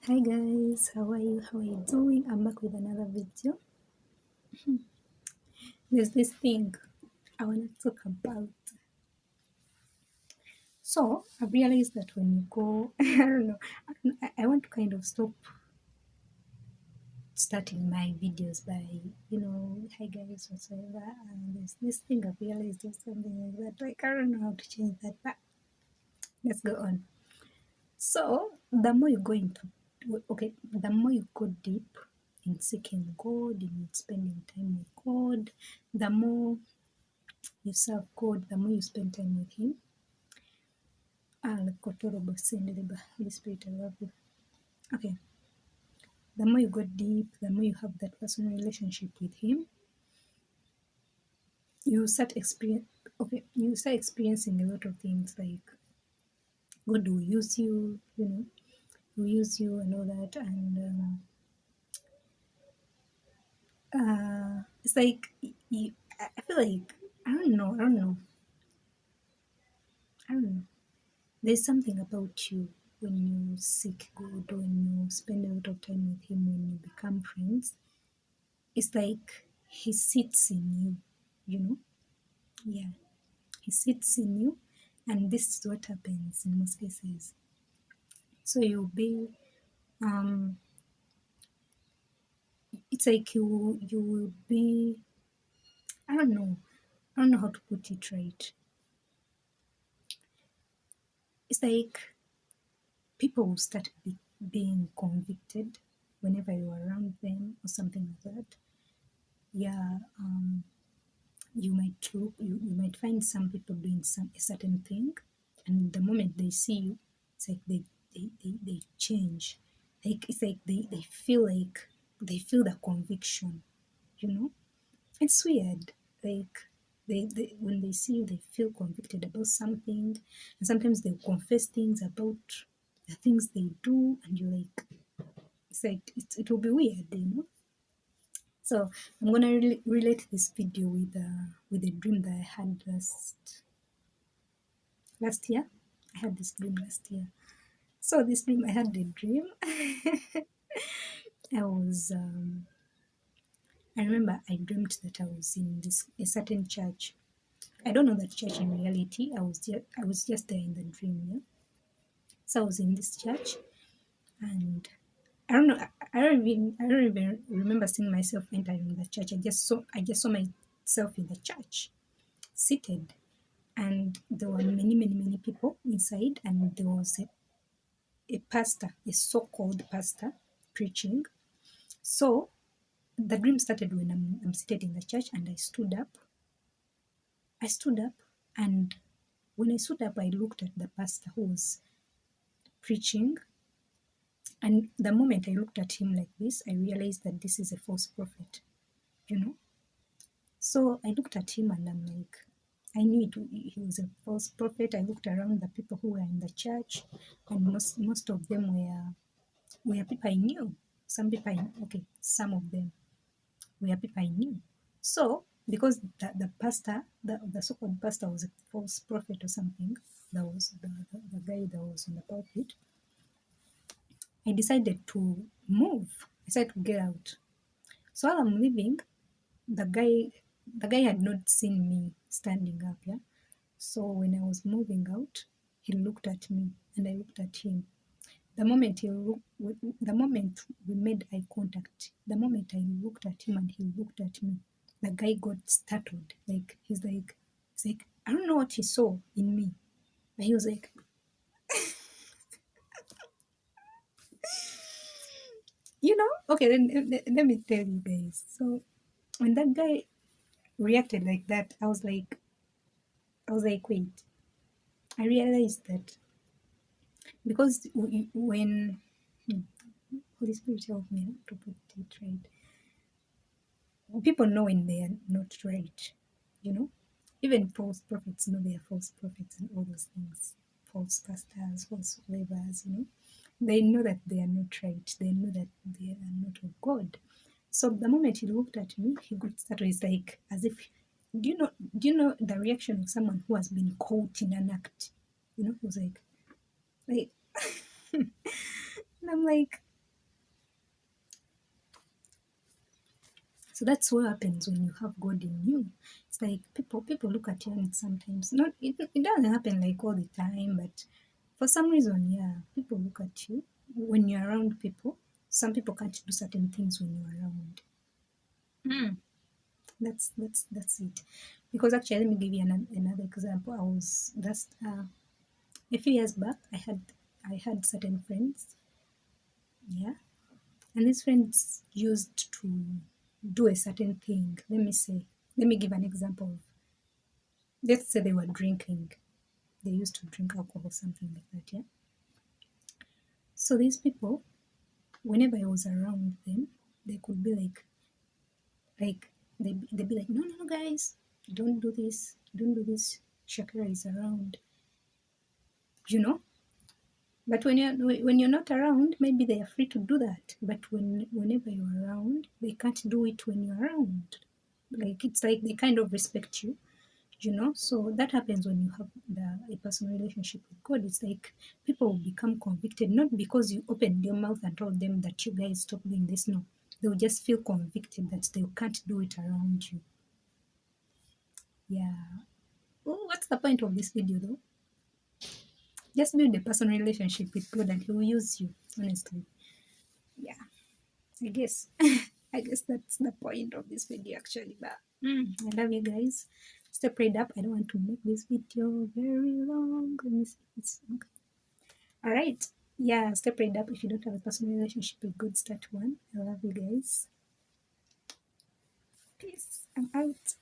Hi guys, how are you? How are you doing? I'm back with another video. There's this thing I want to talk about. So I realized that when you go, I don't know, I want to kind of stop starting my videos by, hi guys, whatsoever. And there's this thing I realized or something like that. Like I don't know how to change that, but let's go on. So the more you go into, okay, the more you go deep in seeking God, in spending time with God, the more you serve God, the more you spend time with Him. Holy Spirit, I love you. Okay, the more you go deep, the more you have that personal relationship with Him, you start experiencing a lot of things like God will use you, will use you and all that, and it's like I feel like I don't know. There's something about you when you seek God, when you spend a lot of time with Him, when you become friends. It's like He sits in you, you know? Yeah, He sits in you, and this is what happens in most cases. So you'll be, um, it's like you will be, I don't know how to put it right. It's like people will start being convicted whenever you're around them or something like that. Yeah, you might you might find some people doing a certain thing, and the moment they see you, it's like they change. Like it's like they feel the conviction, you know. It's weird. Like they when they see you, they feel convicted about something, and sometimes they confess things about the things they do, and you're like, it's like it will be weird, you know. So I'm gonna relate this video with a dream that I had last year. I had this dream last year. So this dream, I had a dream. I was I remember I dreamt that I was in this a certain church. I don't know that church in reality. I was just there in the dream. Yeah. So I was in this church, and I don't know. I don't even remember seeing myself entering the church. I just saw myself in the church, seated, and there were many people inside, and there was a pastor, a so-called pastor, preaching. So the dream started when I'm seated in the church, and I stood up, and when I stood up, I looked at the pastor who was preaching. And the moment I looked at him like this, I realized that this is a false prophet, you know. So I looked at him and I'm like, I knew he was a false prophet. I looked around the people who were in the church, and most of them were people I knew. Some of them were people I knew. So because the pastor, the so-called pastor was a false prophet or something, that was the guy that was on the pulpit, I decided to move. I decided to get out. So while I'm leaving, the guy had not seen me standing up, yeah. So when I was moving out, he looked at me and I looked at him. The moment we made eye contact, the moment I looked at him and he looked at me, the guy got startled. Like he's like, I don't know what he saw in me. But he was like, okay, then let me tell you guys. So when that guy reacted like that, I was like, wait. I realized that because when Holy Spirit help me to put it right, people know when they are not right, you know. Even false prophets know they are false prophets and all those things. False pastors, false believers, you know. They know that they are not right. They know that they are not of God. So the moment he looked at me, he got started. It's like as if, do you know the reaction of someone who has been caught in an act? You know, he was like, and I'm like, So that's what happens when you have God in you. It's like people look at you, and sometimes not it doesn't happen like all the time, but for some reason, yeah, people look at you when you're around people. Some people can't do certain things when you're around. Mm, that's it. Because actually, let me give you another example. I was just a few years back. I had certain friends, yeah, and these friends used to do a certain thing. Let me give an example of, let's say they were drinking. They used to drink alcohol, something like that, yeah. So these people, whenever I was around them, they could be like they'd be like, no, no, no, guys, don't do this. Shakira is around, you know. But when you're not around, maybe they are free to do that. But whenever you're around, they can't do it when you're around. Like it's like they kind of respect you, you know. So that happens when you have a personal relationship with God. It's like people will become convicted, not because you opened your mouth and told them that you guys stop doing this. No, they'll just feel convicted that they can't do it around you. Yeah. Oh, what's the point of this video though? Just build a personal relationship with God and He will use you. Honestly, yeah. I guess I guess that's the point of this video actually. But I love you guys. Stay prayed up. I don't want to make this video very long. Let me see. It's okay. All right. Yeah, stay prayed up. If you don't have a personal relationship with God, start one. I love you guys. Peace. I'm out.